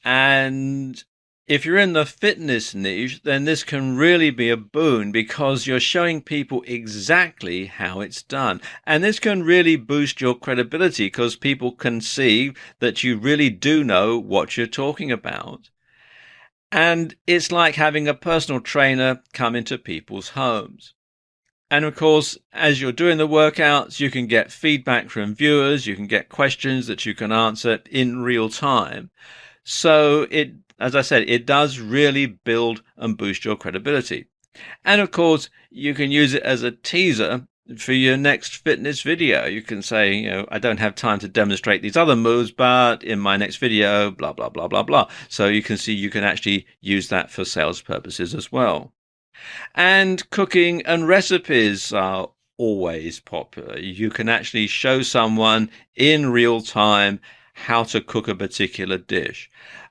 And if you're in the fitness niche, then this can really be a boon, because you're showing people exactly how it's done. And this can really boost your credibility, because people can see that you really do know what you're talking about. And it's like having a personal trainer come into people's homes. And of course, as you're doing the workouts, you can get feedback from viewers, you can get questions that you can answer in real time. So as I said, it does really build and boost your credibility. And of course, you can use it as a teaser for your next fitness video. You can say, I don't have time to demonstrate these other moves, but in my next video, blah, blah, blah, blah, blah. So you can see you can actually use that for sales purposes as well. And cooking and recipes are always popular. You can actually show someone in real time how to cook a particular dish.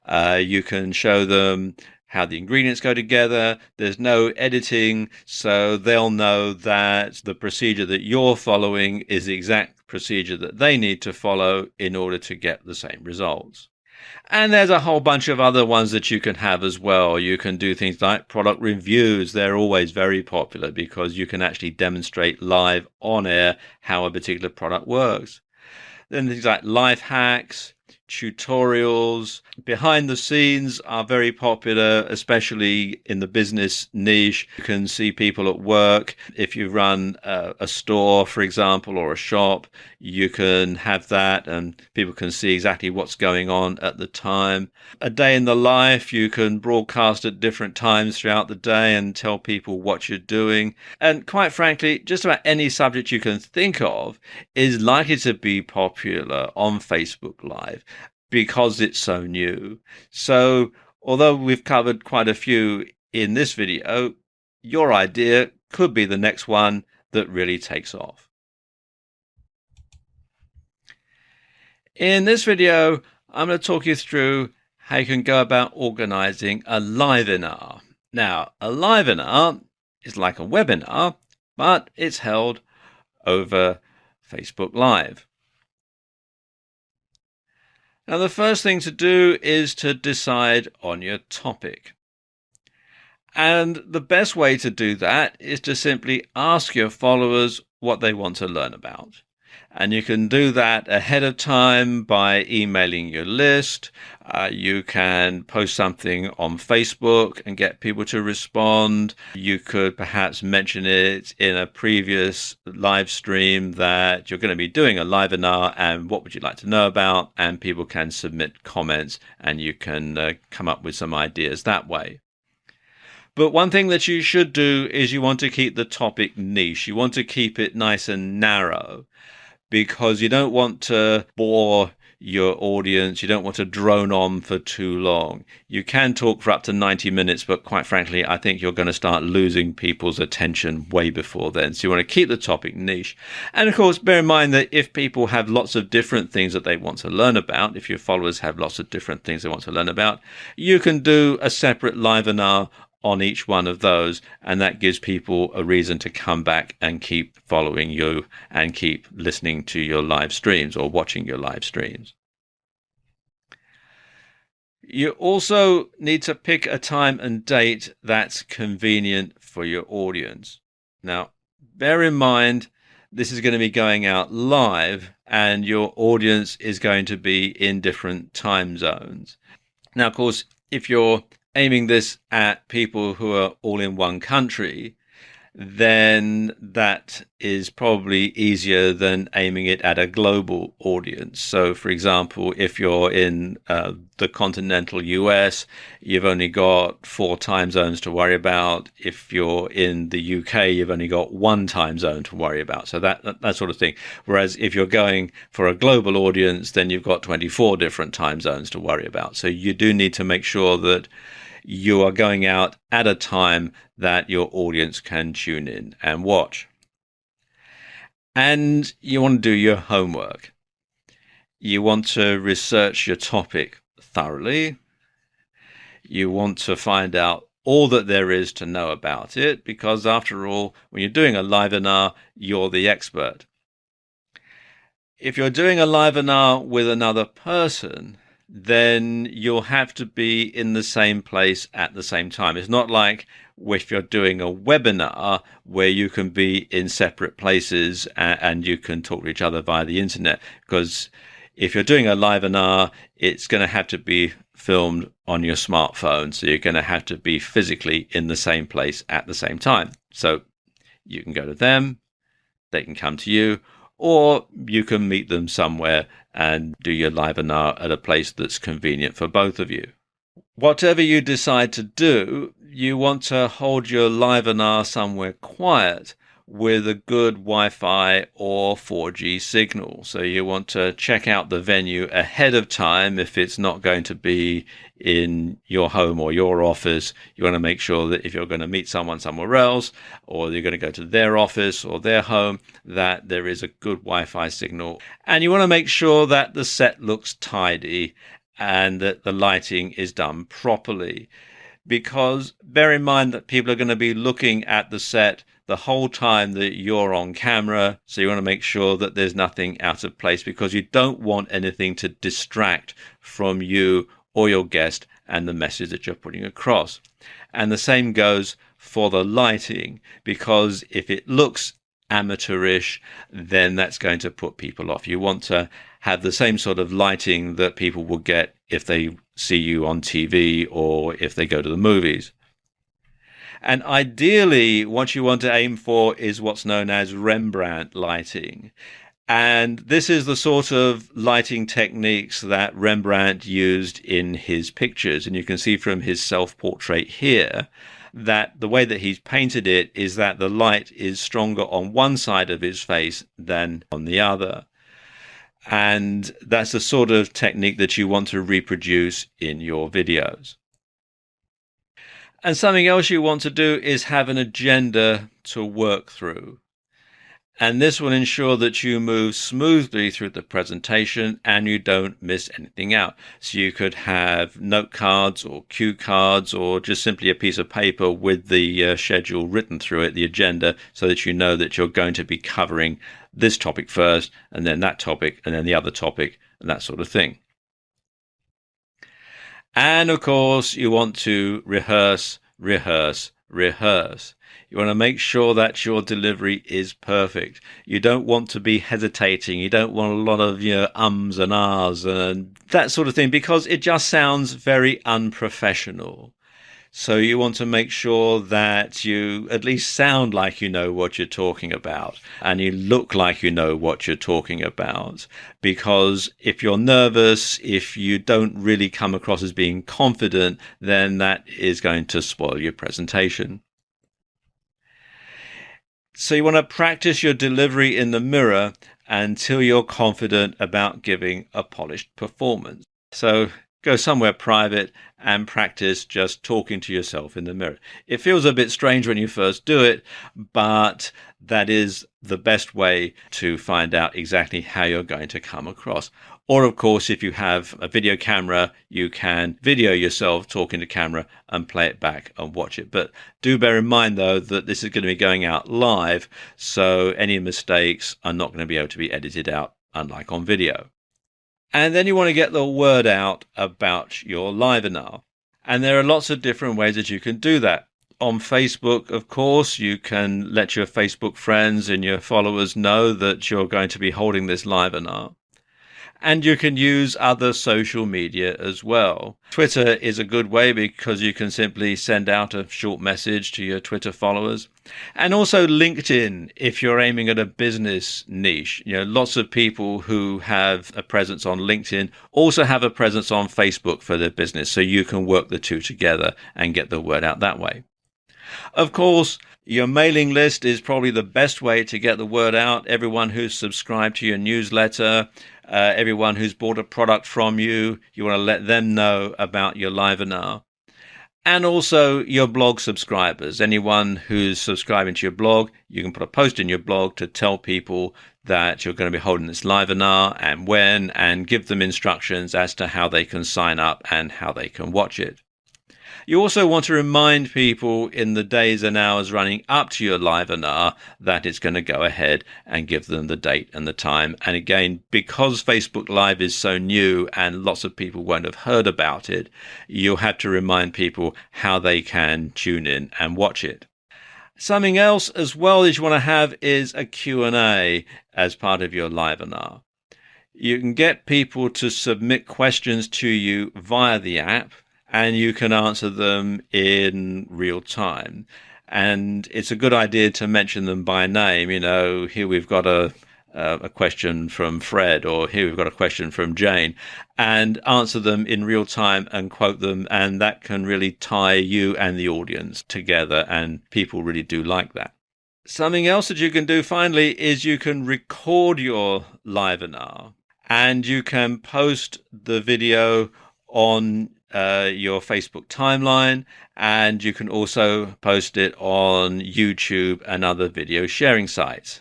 You can show them how the ingredients go together. There's no editing, so they'll know that the procedure that you're following is the exact procedure that they need to follow in order to get the same results. And there's a whole bunch of other ones that you can have as well. You can do things like product reviews. They're always very popular because you can actually demonstrate live on air how a particular product works. Then things like life hacks. tutorials. Behind the scenes are very popular, especially in the business niche. You can see people at work. If you run a store, for example, or a shop, you can have that and people can see exactly what's going on at the time. A day in the life, you can broadcast at different times throughout the day and tell people what you're doing. And quite frankly, just about any subject you can think of is likely to be popular on Facebook Live because it's so new. So although we've covered quite a few in this video, your idea could be the next one that really takes off. In this video, I'm going to talk you through how you can go about organizing a live-inar. Now, a live-inar is like a webinar, but it's held over Facebook Live. Now, the first thing to do is to decide on your topic. And the best way to do that is to simply ask your followers what they want to learn about. And you can do that ahead of time by emailing your list. You can post something on Facebook and get people to respond. You could perhaps mention it in a previous live stream that you're going to be doing a live-inar and what would you like to know about, and people can submit comments and you can come up with some ideas that way. But one thing that you should do is you want to keep the topic niche. You want to keep it nice and narrow, because you don't want to bore your audience. You don't want to drone on for too long. You can talk for up to 90 minutes, but quite frankly, I think you're going to start losing people's attention way before then. So you want to keep the topic niche. And of course, bear in mind that if people have lots of different things that they want to learn about, if your followers have lots of different things they want to learn about, you can do a separate live-inar on each one of those, and that gives people a reason to come back and keep following you and keep listening to your live streams or watching your live streams. You also need to pick a time and date that's convenient for your audience. Now, bear in mind, this is going to be going out live and your audience is going to be in different time zones. Now, of course, if you're aiming this at people who are all in one country, then that is probably easier than aiming it at a global audience. So, for example, if you're in the continental US, you've only got 4 time zones to worry about. If you're in the UK, you've only got 1 time zone to worry about. So that sort of thing. Whereas if you're going for a global audience, then you've got 24 different time zones to worry about. So you do need to make sure that you are going out at a time that your audience can tune in and watch. And you want to do your homework. You want to research your topic thoroughly. You want to find out all that there is to know about it, because after all, when you're doing a live-inar, you're the expert. If you're doing a live-inar with another person, then you'll have to be in the same place at the same time. It's not like if you're doing a webinar where you can be in separate places and you can talk to each other via the internet, because if you're doing a live-inar, it's going to have to be filmed on your smartphone. So you're going to have to be physically in the same place at the same time. So you can go to them, they can come to you, or you can meet them somewhere and do your live-inar at a place that's convenient for both of you. Whatever you decide to do, you want to hold your live-inar somewhere quiet with a good Wi-Fi or 4G signal. So you want to check out the venue ahead of time. If it's not going to be in your home or your office, you want to make sure that if you're going to meet someone somewhere else, or you're going to go to their office or their home, that there is a good Wi-Fi signal. And you want to make sure that the set looks tidy and that the lighting is done properly. Because bear in mind that people are going to be looking at the set the whole time that you're on camera. So you want to make sure that there's nothing out of place, because you don't want anything to distract from you or your guest and the message that you're putting across. And the same goes for the lighting, because if it looks amateurish, then that's going to put people off. You want to have the same sort of lighting that people will get if they see you on TV or if they go to the movies. And ideally, what you want to aim for is what's known as Rembrandt lighting. And this is the sort of lighting techniques that Rembrandt used in his pictures. And you can see from his self-portrait here that the way that he's painted it is that the light is stronger on one side of his face than on the other. And that's the sort of technique that you want to reproduce in your videos. And something else you want to do is have an agenda to work through. And this will ensure that you move smoothly through the presentation and you don't miss anything out. So you could have note cards or cue cards or just simply a piece of paper with the schedule written through it, the agenda, so that you know that you're going to be covering this topic first and then that topic and then the other topic and that sort of thing. And of course, you want to rehearse, rehearse, rehearse. You want to make sure that your delivery is perfect. You don't want to be hesitating. You don't want a lot of ums and ahs and that sort of thing, because it just sounds very unprofessional. So you want to make sure that you at least sound like you know what you're talking about and you look like you know what you're talking about. Because if you're nervous, if you don't really come across as being confident, then that is going to spoil your presentation. So you want to practice your delivery in the mirror until you're confident about giving a polished performance. So go somewhere private and practice just talking to yourself in the mirror. It feels a bit strange when you first do it, but that is the best way to find out exactly how you're going to come across. Or, of course, if you have a video camera, you can video yourself talking to camera and play it back and watch it. But do bear in mind, though, that this is going to be going out live, so any mistakes are not going to be able to be edited out, unlike on video. And then you want to get the word out about your livenar. And there are lots of different ways that you can do that. On Facebook, of course, you can let your Facebook friends and your followers know that you're going to be holding this livenar. And you can use other social media as well. Twitter is a good way because you can simply send out a short message to your Twitter followers. And also LinkedIn, if you're aiming at a business niche. Lots of people who have a presence on LinkedIn also have a presence on Facebook for their business. So you can work the two together and get the word out that way. Of course, your mailing list is probably the best way to get the word out. Everyone who's subscribed to your newsletter, everyone who's bought a product from you, you want to let them know about your livenar. And also your blog subscribers. Anyone who's subscribing to your blog, you can put a post in your blog to tell people that you're going to be holding this livenar and when, and give them instructions as to how they can sign up and how they can watch it. You also want to remind people in the days and hours running up to your livenar that it's going to go ahead and give them the date and the time. And again, because Facebook Live is so new and lots of people won't have heard about it, you'll have to remind people how they can tune in and watch it. Something else as well that you want to have is a Q&A as part of your livenar. You can get people to submit questions to you via the app, and you can answer them in real time. And it's a good idea to mention them by name. Here we've got a question from Fred, or here we've got a question from Jane, and answer them in real time and quote them. And that can really tie you and the audience together, and people really do like that. Something else that you can do finally is you can record your livenar, and you can post the video on your Facebook timeline, and you can also post it on YouTube and other video sharing sites.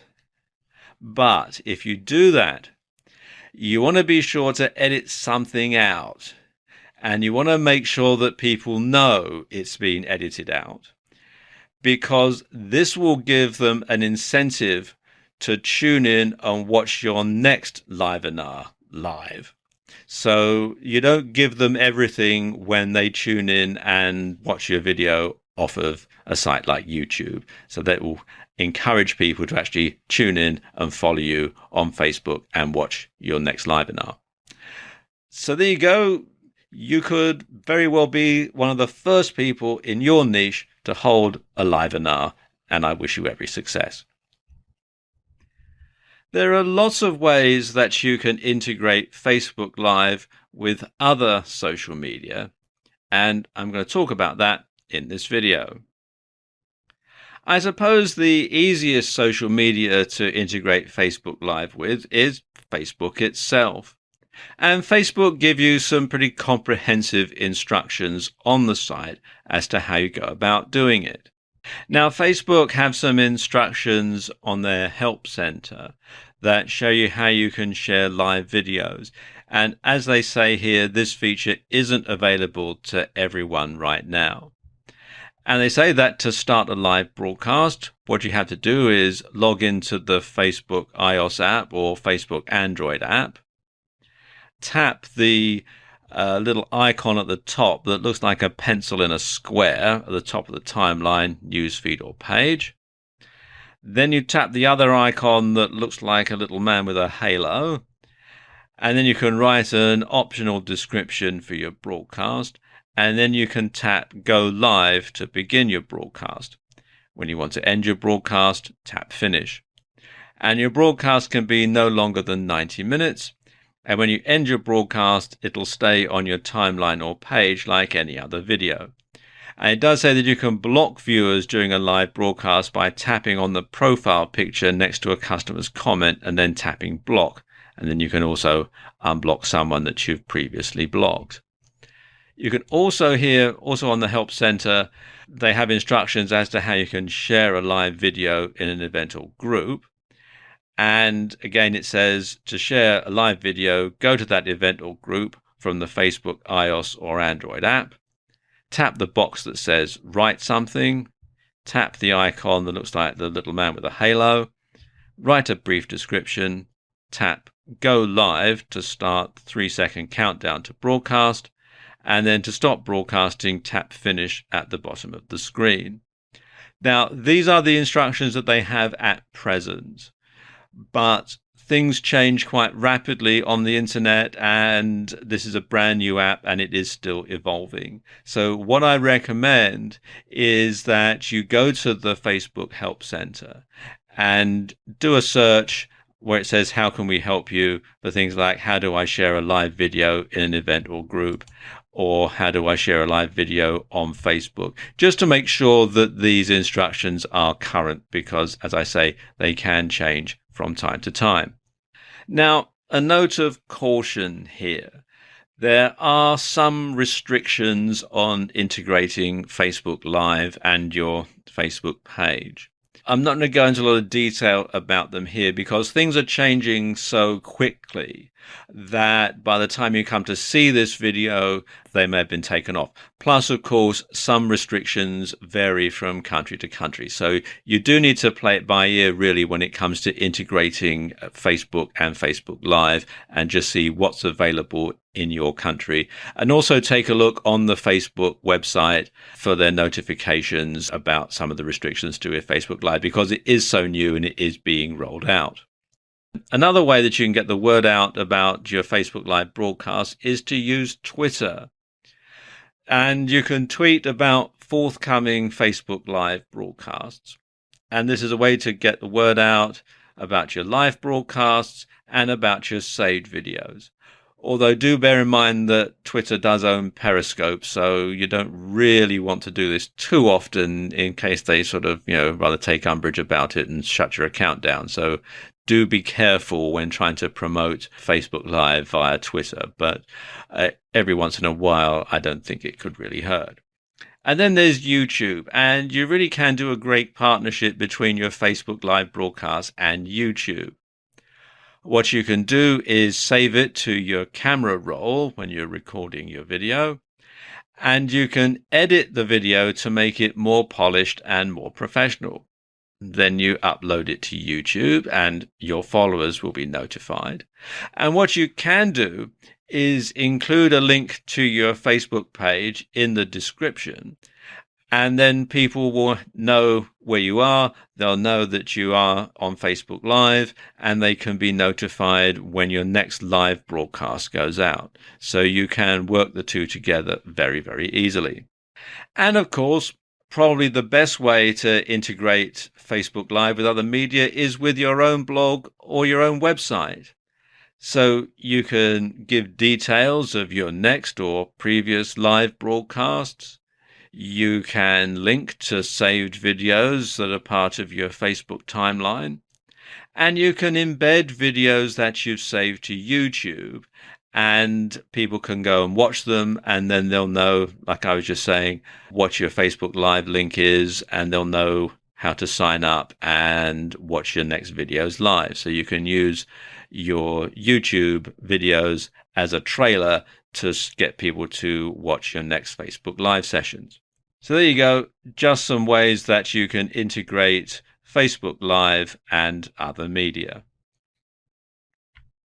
But if you do that, you want to be sure to edit something out, and you want to make sure that people know it's been edited out, because this will give them an incentive to tune in and watch your next livenar live. So you don't give them everything when they tune in and watch your video off of a site like YouTube. So that will encourage people to actually tune in and follow you on Facebook and watch your next livewebinar. So there you go. You could very well be one of the first people in your niche to hold a livewebinar, and I wish you every success. There are lots of ways that you can integrate Facebook Live with other social media, and I'm going to talk about that in this video. I suppose the easiest social media to integrate Facebook Live with is Facebook itself. And Facebook give you some pretty comprehensive instructions on the site as to how you go about doing it. Now, Facebook have some instructions on their help center that show you how you can share live videos. And as they say here, this feature isn't available to everyone right now. And they say that to start a live broadcast, what you have to do is log into the Facebook iOS app or Facebook Android app, tap the little icon at the top that looks like a pencil in a square at the top of the timeline, newsfeed or page. Then you tap the other icon that looks like a little man with a halo, and then you can write an optional description for your broadcast, and then you can tap Go Live to begin your broadcast. When you want to end your broadcast, tap Finish. And your broadcast can be no longer than 90 minutes. And when you end your broadcast, it'll stay on your timeline or page like any other video. And it does say that you can block viewers during a live broadcast by tapping on the profile picture next to a customer's comment and then tapping block. And then you can also unblock someone that you've previously blocked. You can also hear, also on the Help Center, they have instructions as to how you can share a live video in an event or group. And again, it says to share a live video, go to that event or group from the Facebook iOS or Android app, tap the box that says write something, tap the icon that looks like the little man with a halo, write a brief description, tap Go Live to start the 3-second countdown to broadcast, and then to stop broadcasting, tap Finish at the bottom of the screen. Now, these are the instructions that they have at present, but things change quite rapidly on the internet, and this is a brand new app and it is still evolving. So what I recommend is that you go to the Facebook Help Center and do a search where it says, how can we help you, for things like, how do I share a live video in an event or group? Or how do I share a live video on Facebook? Just to make sure that these instructions are current, because as I say, they can change from time to time. Now, a note of caution here. There are some restrictions on integrating Facebook Live and your Facebook page. I'm not going to go into a lot of detail about them here because things are changing so quickly that by the time you come to see this video, they may have been taken off. Plus, of course, some restrictions vary from country to country. So you do need to play it by ear, really, when it comes to integrating Facebook and Facebook Live, and just see what's available in your country. And also take a look on the Facebook website for their notifications about some of the restrictions to with Facebook Live, because it is so new and it is being rolled out. Another way that you can get the word out about your Facebook Live broadcast is to use Twitter. And you can tweet about forthcoming Facebook Live broadcasts. And this is a way to get the word out about your live broadcasts and about your saved videos. Although do bear in mind that Twitter does own Periscope, so you don't really want to do this too often in case they sort of, rather take umbrage about it and shut your account down. So do be careful when trying to promote Facebook Live via Twitter, but every once in a while, I don't think it could really hurt. And then there's YouTube, and you really can do a great partnership between your Facebook Live broadcast and YouTube. What you can do is save it to your camera roll when you're recording your video, and you can edit the video to make it more polished and more professional. Then you upload it to YouTube and your followers will be notified. And what you can do is include a link to your Facebook page in the description, and then people will know where you are, they'll know that you are on Facebook Live, and they can be notified when your next live broadcast goes out. So you can work the two together very, very easily. And of course, probably the best way to integrate Facebook Live with other media is with your own blog or your own website. So you can give details of your next or previous live broadcasts. You can link to saved videos that are part of your Facebook timeline. And you can embed videos that you've saved to YouTube, and people can go and watch them, and then they'll know, like I was just saying, what your Facebook Live link is, and they'll know how to sign up and watch your next videos live. So you can use your YouTube videos as a trailer to get people to watch your next Facebook Live sessions. So there you go, just some ways that you can integrate Facebook Live and other media.